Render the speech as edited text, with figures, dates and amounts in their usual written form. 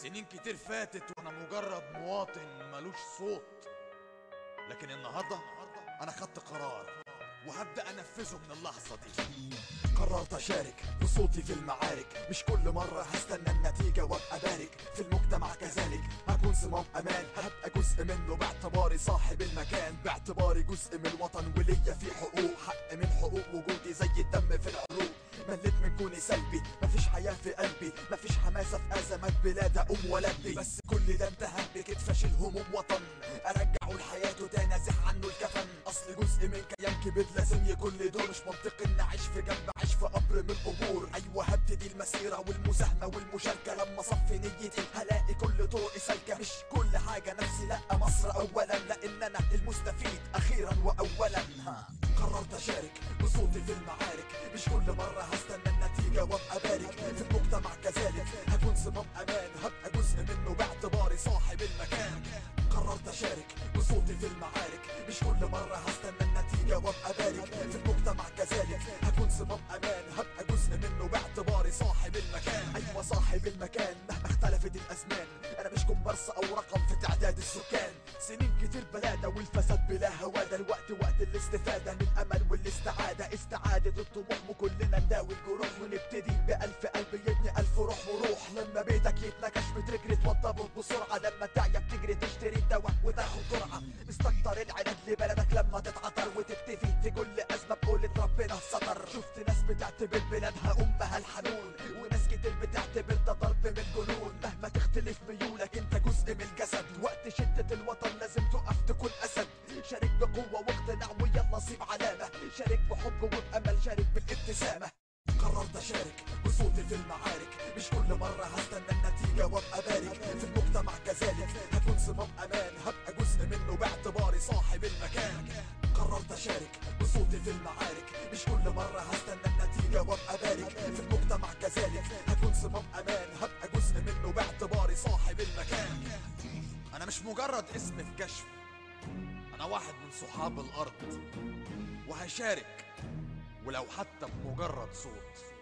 سنين كتير فاتت وانا مجرد مواطن ملوش صوت، لكن النهارده انا خدت قرار وهبدأ انفذه من اللحظة دي. قررت اشارك بصوتي في المعارك، مش كل مرة هستنى النتيجة وابقى بارك في المجتمع كذلك. هكون صمام امان، هبقى جزء منه باعتباري صاحب المكان، باعتباري جزء من الوطن وليا فيه حقوق، حق من حقوق وجودي زي الدم في العروق. مليت من كوني سلبي، مفيش حياة في قلبي، مفيش حماسة في ازمات بلاد اقوم ولدي. بس كل ده انتهى بكتف اشيل هموم وطن، ارجعه لحياته تاني ازح عنه الكفن. اصل جزء من كيان كبير لازم يكون لي دور، مش منطقي ان اعيش في جنب عيش في قبر من القبور. ايوه هبتدي المسيرة والمساهمة والمشاركة، لما صفي نيتي هلاقي كل طرقي سالكة. مش كل حاجة نفسي، لا مصر اولا، لان انا المستفيد اخيرا واولا. قررت اشارك بصوتي في المعارك، مش كل مرة هستنى النتيجة وابقى بارك في المجتمع كذلك. هكون صمام امان، هبقى جزء منه باعتباري صاحب المكان. قررت اشارك بصوتي في المعارك، مش كل مرة هستنى النتيجة وابقى بارك في المجتمع كذلك. هكون صمام امان، هبقى جزء منه باعتباري صاحب المكان. ايوه صاحب المكان مهما اختلفت الازمان، انا مش كومبارس او رقم في تعداد السكان. سنين كتير بلادة والفساد بلا هوادة، الوقت وقت الاستفادة من الامل والاستعادة، استعادة الطموح وكلنا نداوي الجروح، ونبتدي بألف قلب يبني ألف روح وروح. لما بيتك يتنكش بتجري توضبه بسرعة، لما تعيا بتجري تشتري الدواء وتاخد جرعة. مستكتر العلاج لبلدك لما تتعطر وتكتفي في كل أزمة بقولة ربنا ستر. شفت ناس بتعتبر بلادها أمها الحنون، وناس كتير بتعتبر ده ضرب من جنون. مهما تختلف ميولك انت جزء من الجسد، وقت شدة الوطن لازم تقف تكون أسد. شارك بقوة واقتناع ويلا صيب علامة، شارك بحب وبأمل، شارك بالابتسامة. قررت اشارك بصوتي في المعارك، مش كل مرة هستنى النتيجة وابقى بارك في المجتمع كذلك. هكون صمام امان، هبقى جزء منه باعتباري صاحب المكان. قررت اشارك بصوتي في المعارك، مش كل مرة هستنى النتيجة وابقى بارك في المجتمع كذلك. هكون صمام امان، هبقى جزء منه باعتباري صاحب المكان. انا مش مجرد اسم في كشف، انا واحد من صحاب الارض، وهشارك ولو حتى بمجرد صوت.